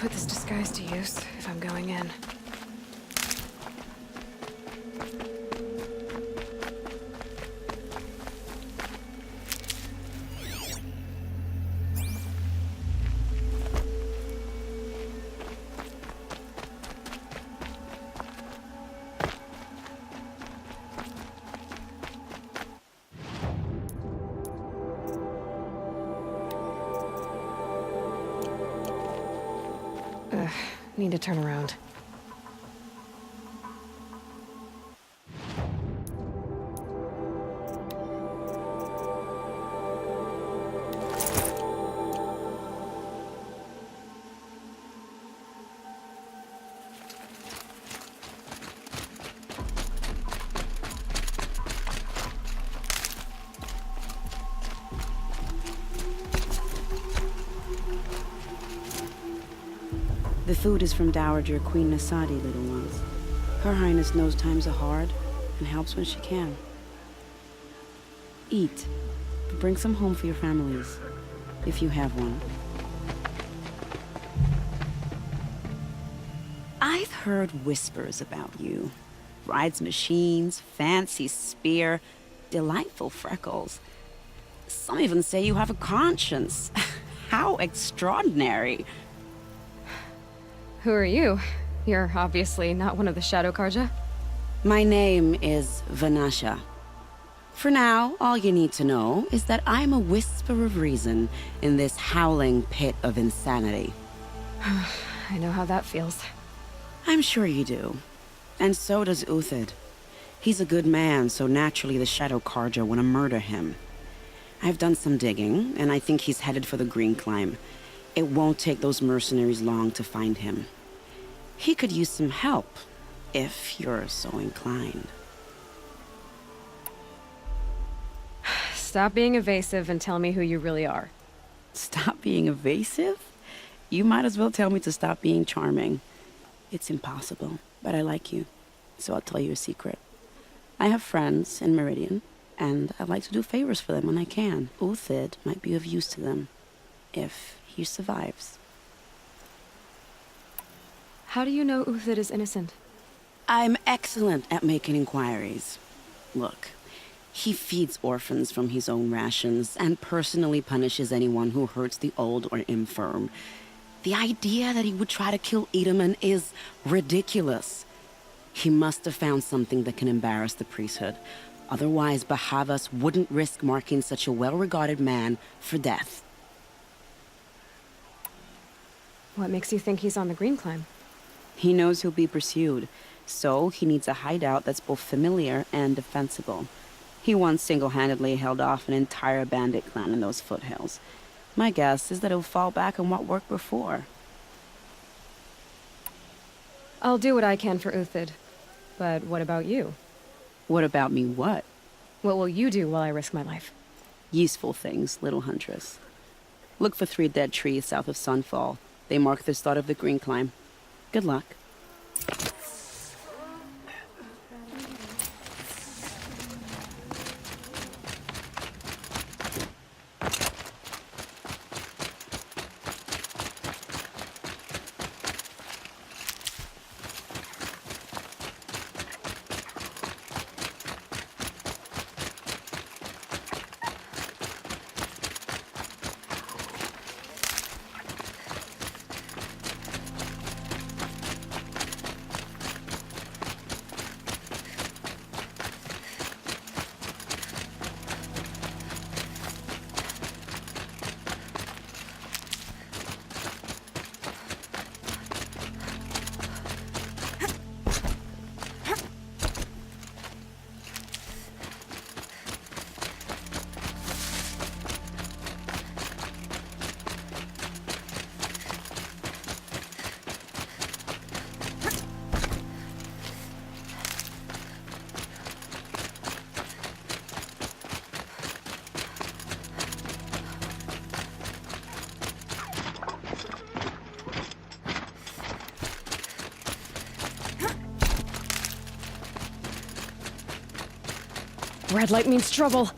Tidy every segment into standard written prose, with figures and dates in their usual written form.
put this disguise to use if I'm going in. Need to turn around. The food is from Dowager Queen Nasadi, little ones. Her Highness knows times are hard and helps when she can. Eat, but bring some home for your families, if you have one. I've heard whispers about you. Rides machines, fancy spear, delightful freckles. Some even say you have a conscience. How extraordinary. Who are you? You're obviously not one of the Shadow Karja. My name is Vanasha. For now, all you need to know is that I'm a whisper of reason in this howling pit of insanity. I know how that feels. I'm sure you do. And so does Uthid. He's a good man, so naturally the Shadow Karja want to murder him. I've done some digging, and I think he's headed for the Green Climb. It won't take those mercenaries long to find him. He could use some help, if you're so inclined. Stop being evasive and tell me who you really are. Stop being evasive? You might as well tell me to stop being charming. It's impossible, but I like you, so I'll tell you a secret. I have friends in Meridian, and I like to do favors for them when I can. Uthid might be of use to them, if he survives. How do you know Uthid is innocent? I'm excellent at making inquiries. Look, he feeds orphans from his own rations and personally punishes anyone who hurts the old or infirm. The idea that he would try to kill Edaman is ridiculous. He must have found something that can embarrass the priesthood. Otherwise, Bahavas wouldn't risk marking such a well-regarded man for death. What makes you think he's on the Green Climb? He knows he'll be pursued, so he needs a hideout that's both familiar and defensible. He once single-handedly held off an entire bandit clan in those foothills. My guess is that he'll fall back on what worked before. I'll do what I can for Uthid. But what about you? What about me what? What will you do while I risk my life? Useful things, little huntress. Look for 3 dead trees south of Sunfall. They mark the start of the Green Climb. Good luck. Red light means trouble.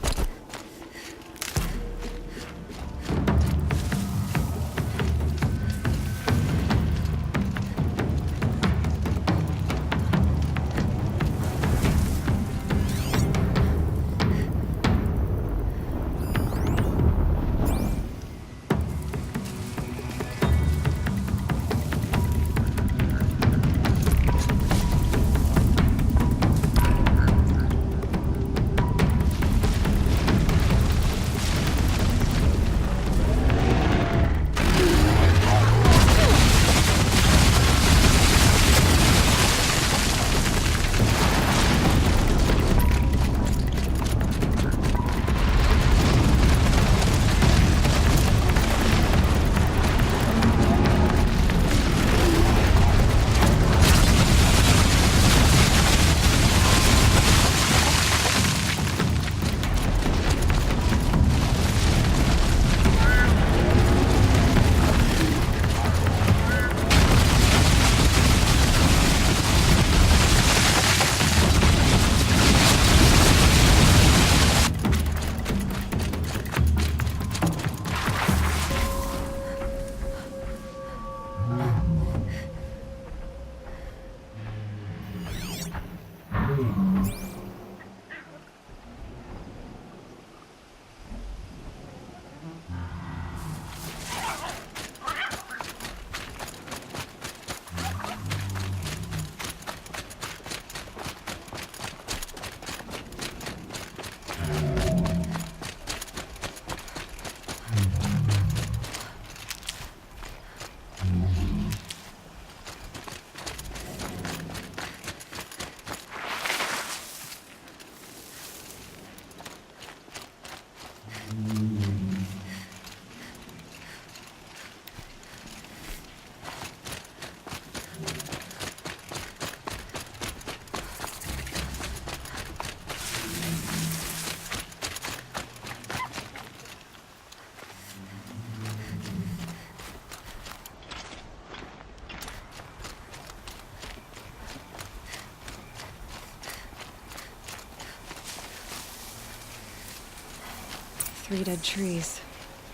3 dead trees.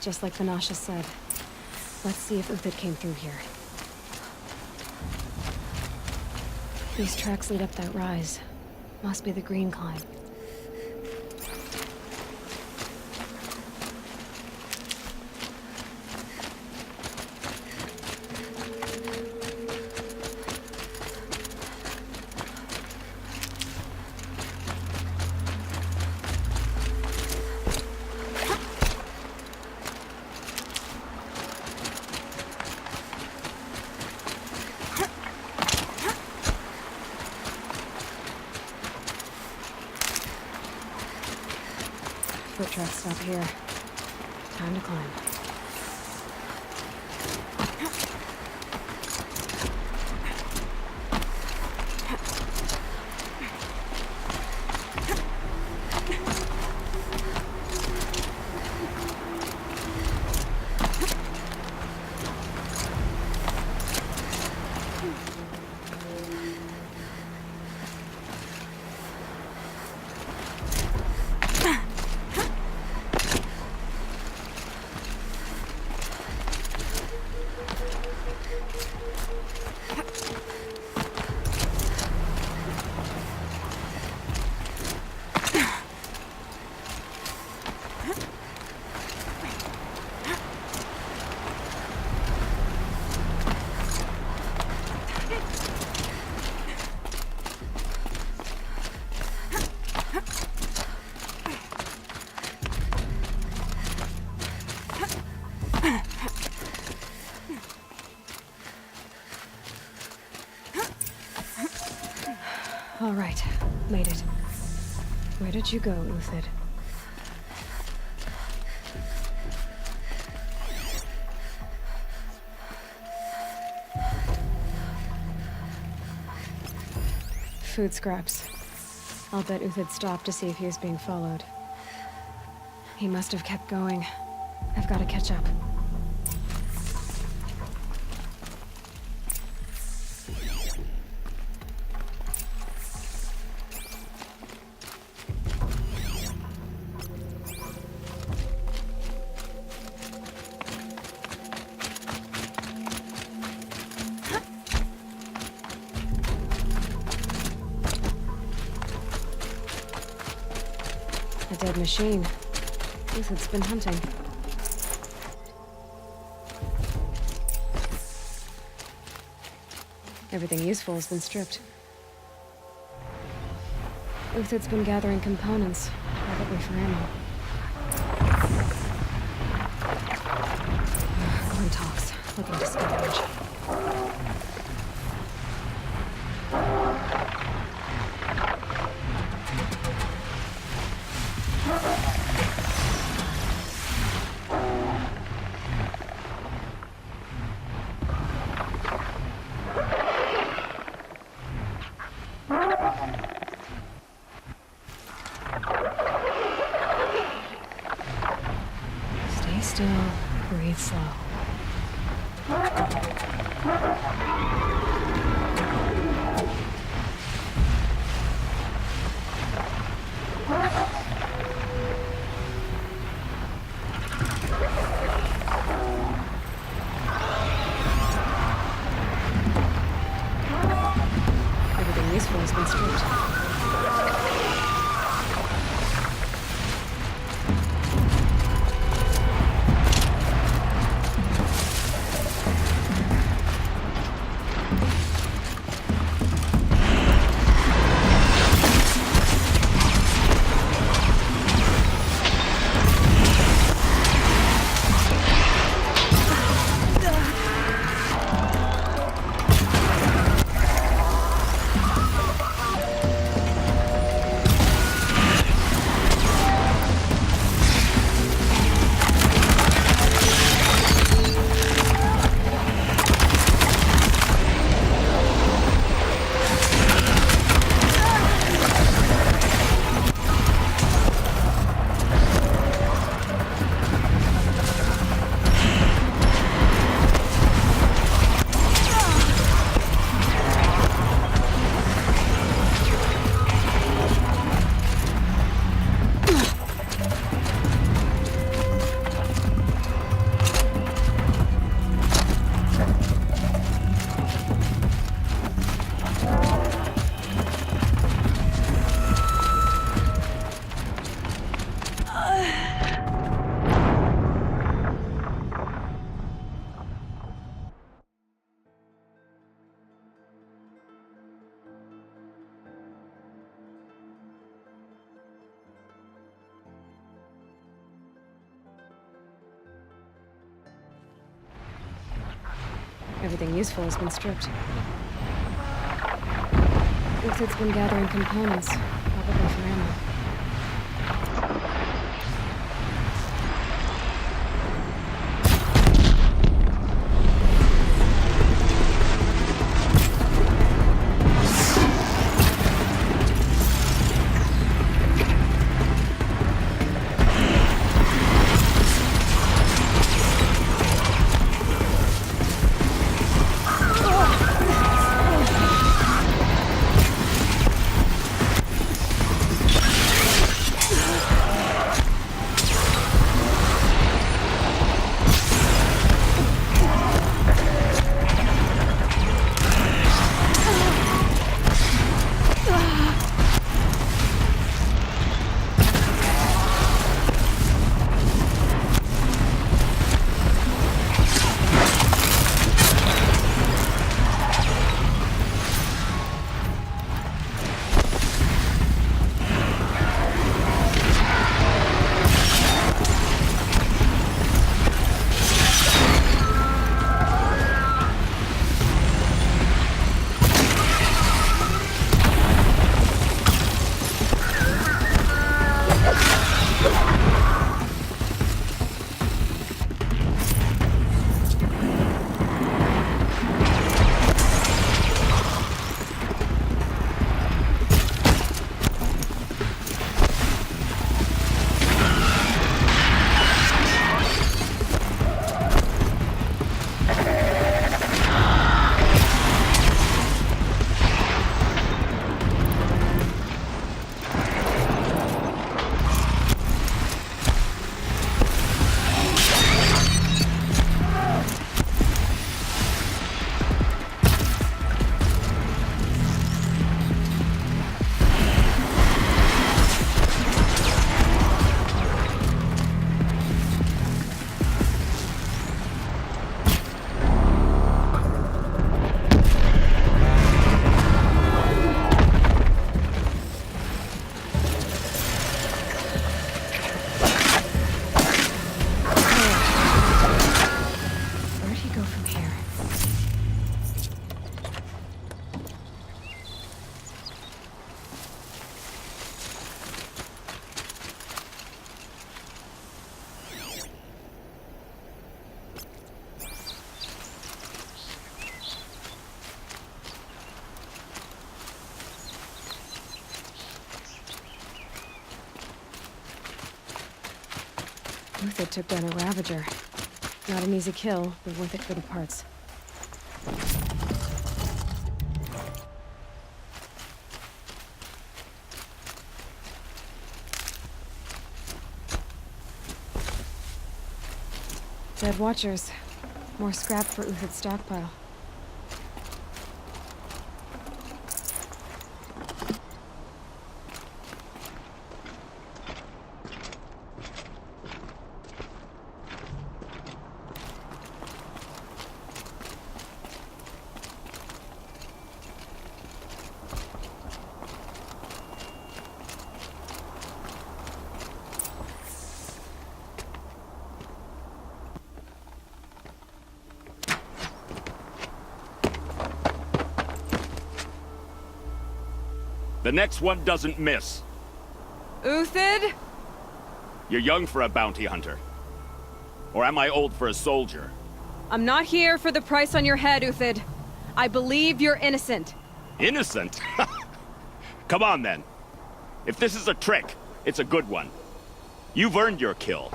Just like Vanasha said. Let's see if Uthid came through here. These tracks lead up that rise. Must be the Green Climb. Foot tracks stop here. Time to climb. All right, made it. Where did you go, Uthid? Food scraps. I'll bet Uthid stopped to see if he was being followed. He must have kept going. I've got to catch up. A dead machine. Uthid's been hunting. Everything useful has been stripped. Uthid's been gathering components, probably for ammo. Glintox, looking to scavenge. Stay still, breathe slow. Everything useful has been stripped. everything useful has been stripped. Uthid's been gathering components, probably for ammo. Uthid took down a Ravager. Not an easy kill, but worth it for the parts. Dead Watchers. More scrap for Uthid's stockpile. The next one doesn't miss. Uthid? You're young for a bounty hunter. Or am I old for a soldier? I'm not here for the price on your head, Uthid. I believe you're innocent. Innocent? Come on, then. If this is a trick, it's a good one. You've earned your kill.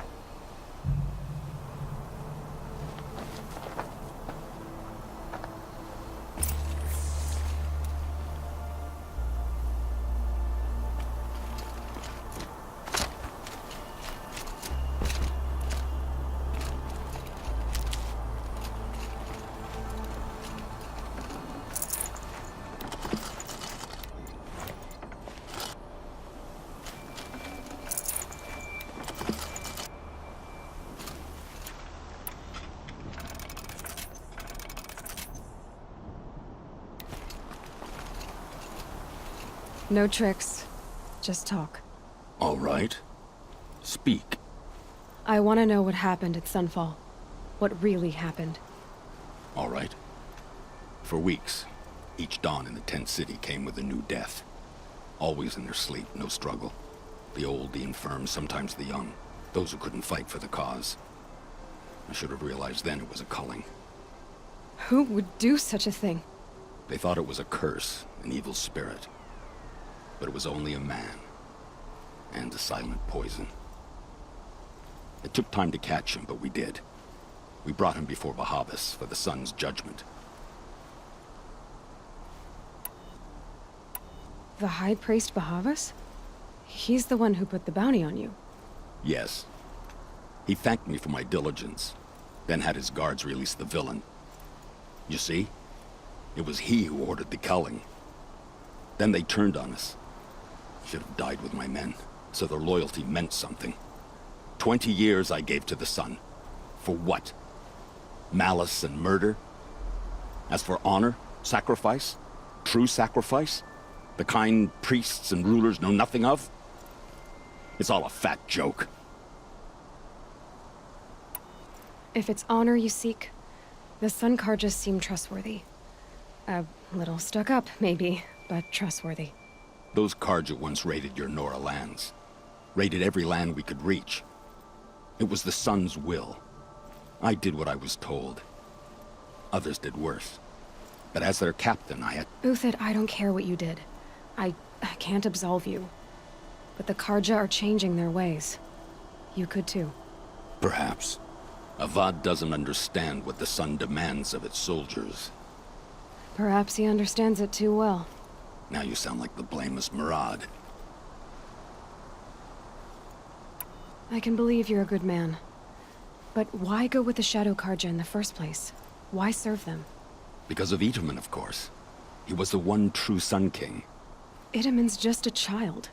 No tricks. Just talk. All right. Speak. I want to know what happened at Sunfall. What really happened. All right. For weeks, each dawn in the tent city came with a new death. Always in their sleep, no struggle. The old, the infirm, sometimes the young. Those who couldn't fight for the cause. I should have realized then it was a culling. Who would do such a thing? They thought it was a curse, an evil spirit. But it was only a man. And a silent poison. It took time to catch him, but we did. We brought him before Bahavas for the sun's judgment. The High Priest Bahavas? He's the one who put the bounty on you. Yes. He thanked me for my diligence, then had his guards release the villain. You see? It was he who ordered the culling. Then they turned on us. Should have died with my men, so their loyalty meant something. 20 years I gave to the sun. For what? Malice and murder? As for honor, sacrifice, true sacrifice, the kind priests and rulers know nothing of? It's all a fat joke. If it's honor you seek, the Sun Karjas seem trustworthy. A little stuck up, maybe, but trustworthy. Those Karja once raided your Nora lands. Raided every land we could reach. It was the Sun's will. I did what I was told. Others did worse. But as their captain, I had... Uthid, I don't care what you did. I can't absolve you. But the Karja are changing their ways. You could too. Perhaps. Avad doesn't understand what the Sun demands of its soldiers. Perhaps he understands it too well. Now you sound like the blameless Murad. I can believe you're a good man. But why go with the Shadow Karja in the first place? Why serve them? Because of Itamen, of course. He was the one true Sun King. Itamen's just a child.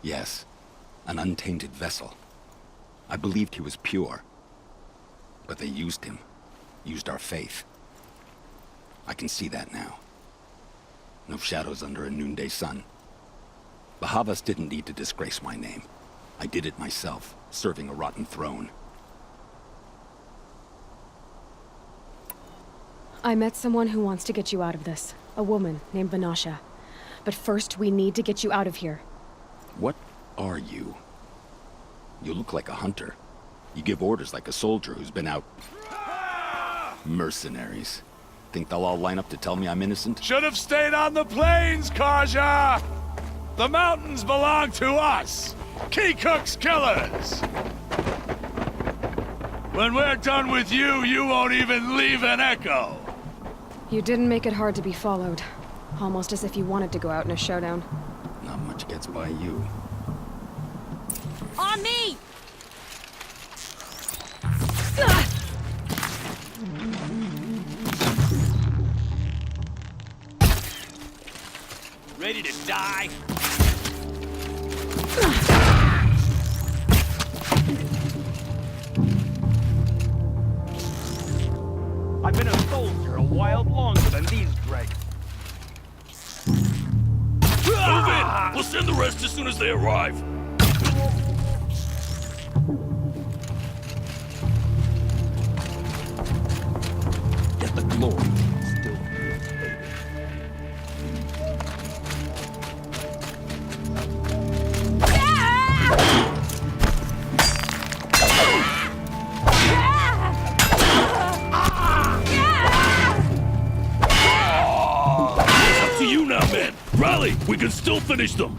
Yes, an untainted vessel. I believed he was pure. But they used him. Used our faith. I can see that now. No shadows under a noonday sun. Bahavas didn't need to disgrace my name. I did it myself, serving a rotten throne. I met someone who wants to get you out of this. A woman named Vanasha. But first, we need to get you out of here. What are you? You look like a hunter. You give orders like a soldier who's been out... Mercenaries. Think they'll all line up to tell me I'm innocent? Should have stayed on the plains, Karja! The mountains belong to us! Keekook's killers! When we're done with you, you won't even leave an echo! You didn't make it hard to be followed. Almost as if you wanted to go out in a showdown. Not much gets by you. On me! Ready to die? I've been a soldier a while longer than these dregs. Move in! We'll send the rest as soon as they arrive. Yet the glory still... Up to you now, men. Rally! We can still finish them.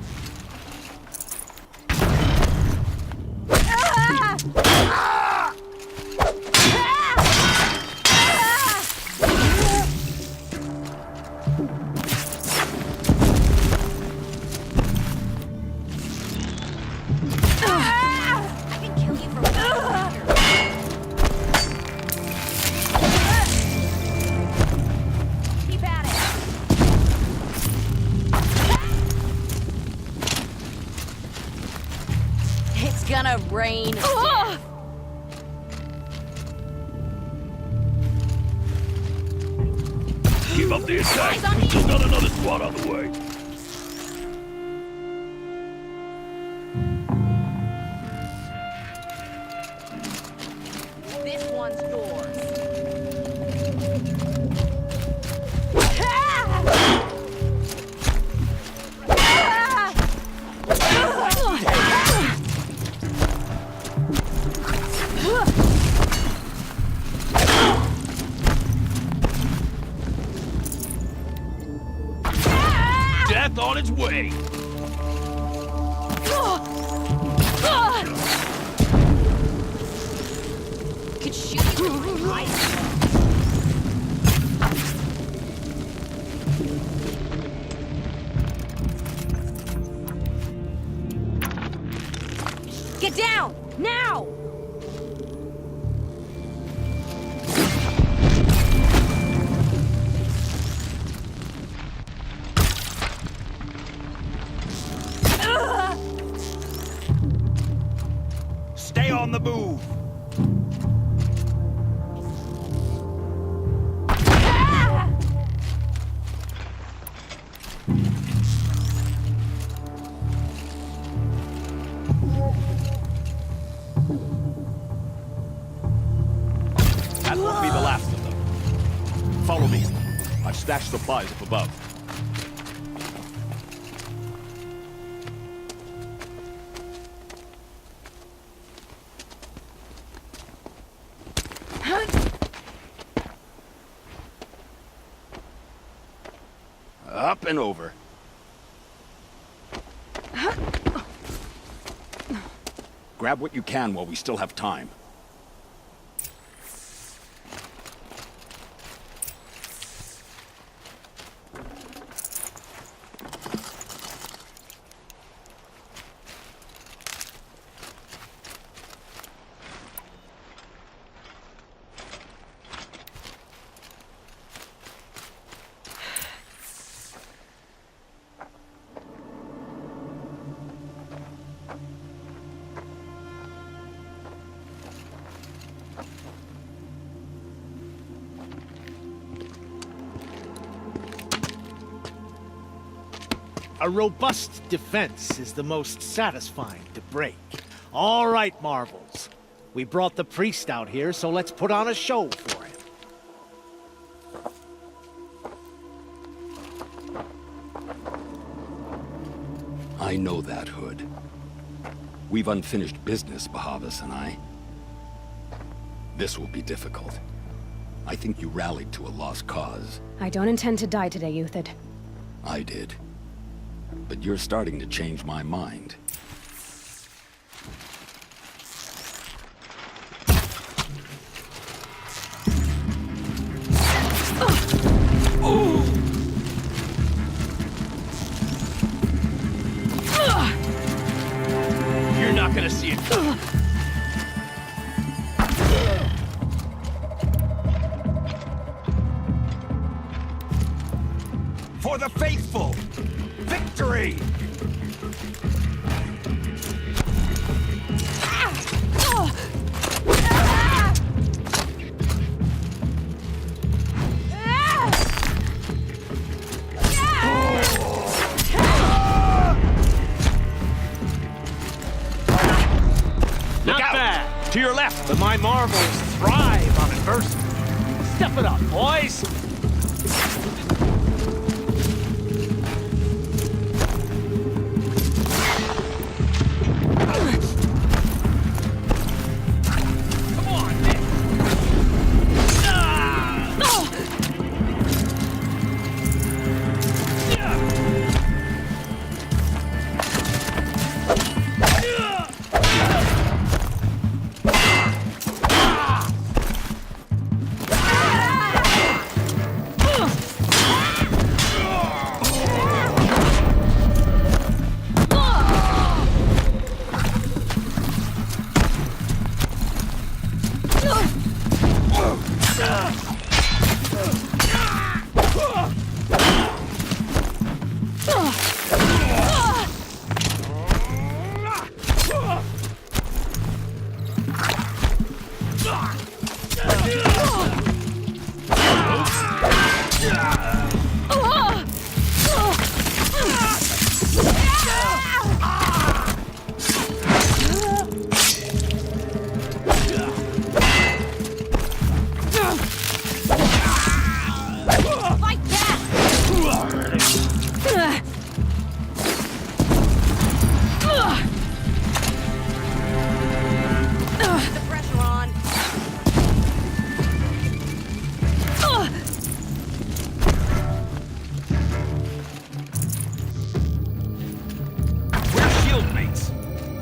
It's gonna rain. Keep up the attack. We still got another squad on the way. This one's yours. Which way? Could shoot you in my eyes. Get down! Now! Stay on the move! That won't be the last of them. Follow me. I've stashed supplies up above. Up and over. Grab what you can while we still have time. A robust defense is the most satisfying to break. All right, Marvels. We brought the priest out here, so let's put on a show for him. I know that, Hood. We've unfinished business, Bahavas and I. This will be difficult. I think you rallied to a lost cause. I don't intend to die today, Euthyd. I did. But you're starting to change my mind. You're not gonna see it coming. For the faithful! Victory! Look out! To your left! But my Marvels thrive on adversity. Step it up, boys!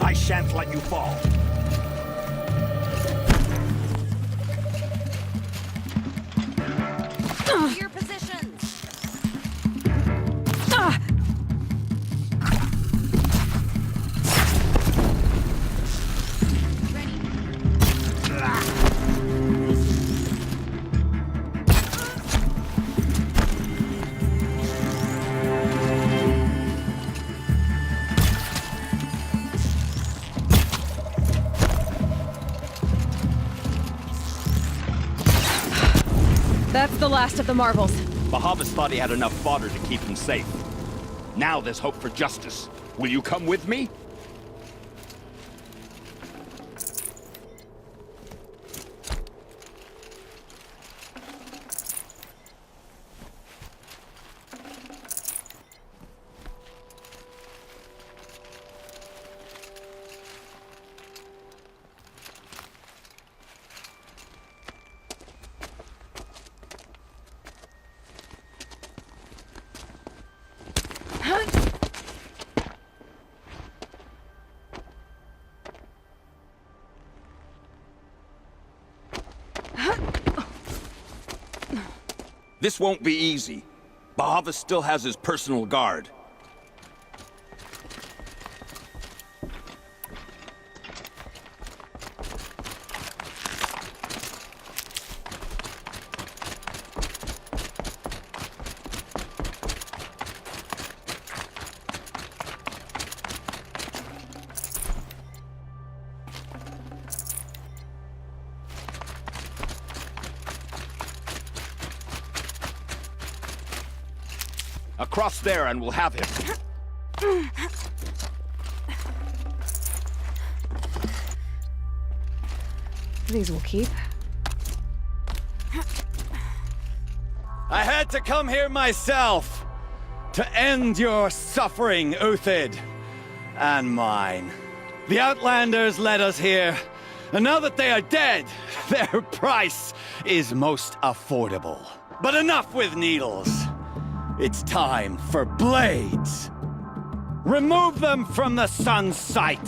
I shan't let you fall. Your positions. That's the last of the marvels. Bahavas thought he had enough fodder to keep him safe. Now there's hope for justice. Will you come with me? This won't be easy. Bahavas still has his personal guard. Across there and we'll have him. These will keep. I had to come here myself to end your suffering, Uthid, and mine. The Outlanders led us here, and now that they are dead, their price is most affordable. But enough with needles. It's time for blades. Remove them from the sun's sight.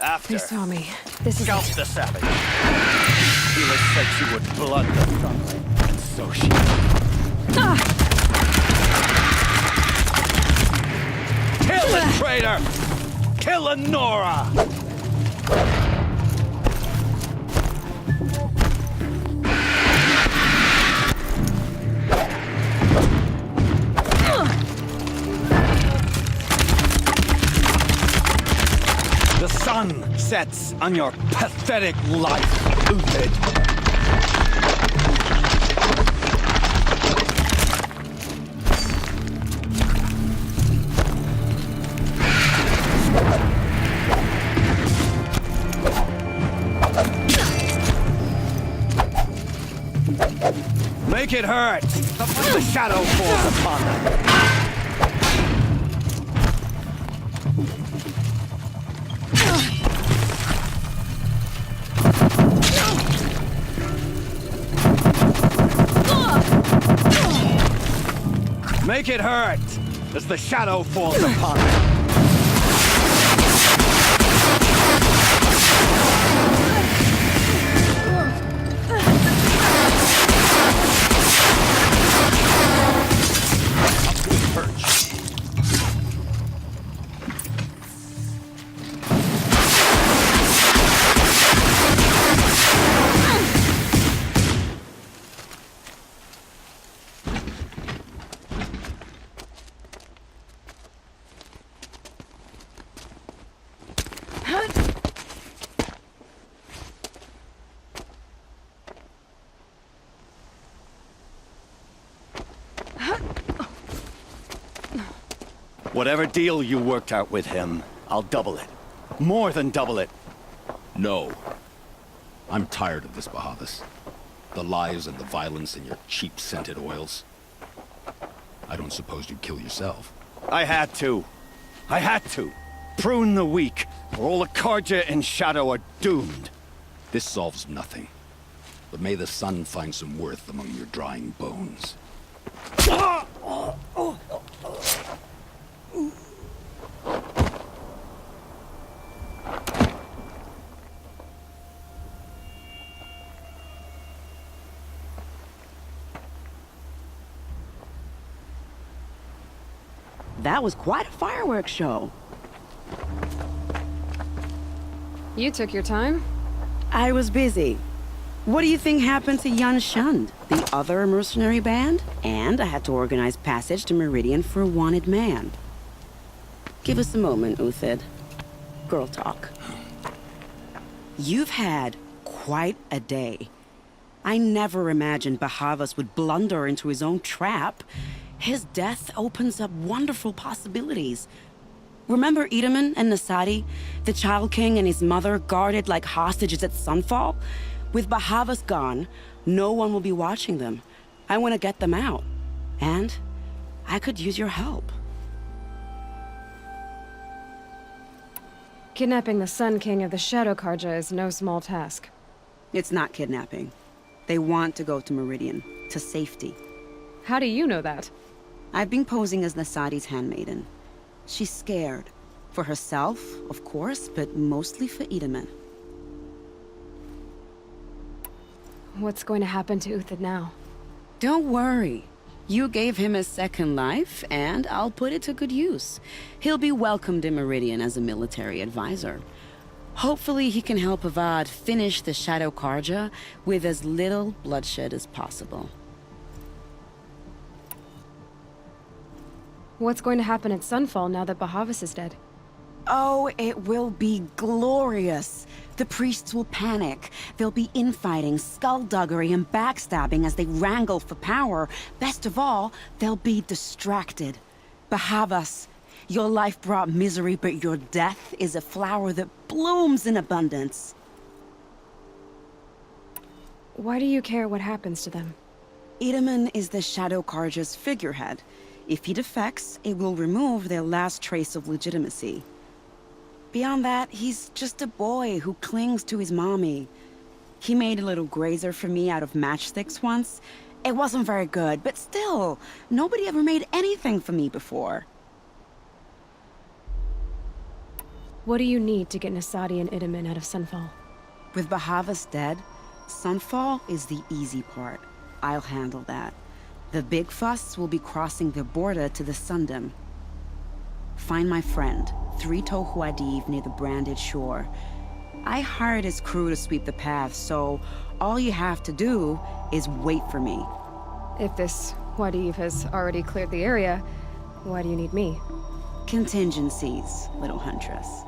After, They saw me. This is scalp it. the savage. Hela said she would blood the Thunderling, and so she Kill the traitor! Kill Nora! The sun sets on your pathetic life, Uthid. Make it hurt! The shadow falls upon them. Make it hurt as the shadow falls upon them. Whatever deal you worked out with him, I'll double it. More than double it. No. I'm tired of this, Bahavas. The lies and the violence and your cheap-scented oils. I don't suppose you'd kill yourself. I had to. I had to. Prune the weak, or all the Carja and Shadow are doomed. This solves nothing. But may the sun find some worth among your drying bones. That was quite a fireworks show. You took your time? I was busy. What do you think happened to Yan Shund, the other mercenary band? And I had to organize passage to Meridian for a wanted man. Give us a moment, Uthid. Girl talk. You've had quite a day. I never imagined Bahavas would blunder into his own trap. His death opens up wonderful possibilities. Remember Itaman and Nasadi, the Child King and his mother guarded like hostages at Sunfall? With Bahavas gone, no one will be watching them. I want to get them out. And I could use your help. Kidnapping the Sun King of the Shadow Karja is no small task. It's not kidnapping. They want to go to Meridian, to safety. How do you know that? I've been posing as Nasadi's handmaiden. She's scared. For herself, of course, but mostly for Itaman. What's going to happen to Uthid now? Don't worry. You gave him a second life, and I'll put it to good use. He'll be welcomed in Meridian as a military advisor. Hopefully he can help Avad finish the Shadow Karja with as little bloodshed as possible. What's going to happen at Sunfall now that Bahavas is dead? Oh, it will be glorious. The priests will panic. There'll be infighting, skullduggery, and backstabbing as they wrangle for power. Best of all, they'll be distracted. Bahavas, your life brought misery, but your death is a flower that blooms in abundance. Why do you care what happens to them? Itaman is the Shadow Karja's figurehead. If he defects, it will remove their last trace of legitimacy. Beyond that, he's just a boy who clings to his mommy. He made a little grazer for me out of matchsticks once. It wasn't very good, but still, nobody ever made anything for me before. What do you need to get Nasadi and Itaman out of Sunfall? With Bahavas dead, Sunfall is the easy part. I'll handle that. The big fuss will be crossing the border to the Sundom. Find my friend, 3-Toe Huadiv, near the Branded Shore. I hired his crew to sweep the path, so all you have to do is wait for me. If this Huadiv has already cleared the area, why do you need me? Contingencies, little huntress.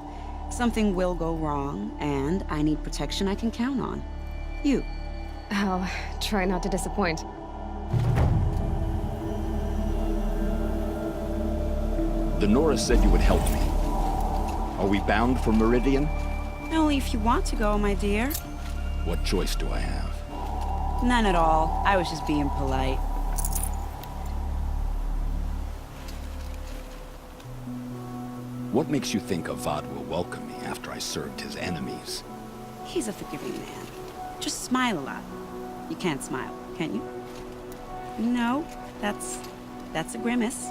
Something will go wrong, and I need protection I can count on. You. I'll try not to disappoint. The Nora said you would help me. Are we bound for Meridian? Only if you want to go, my dear. What choice do I have? None at all. I was just being polite. What makes you think Avad will welcome me after I served his enemies? He's a forgiving man. Just smile a lot. You can't smile, can you? No, that's a grimace.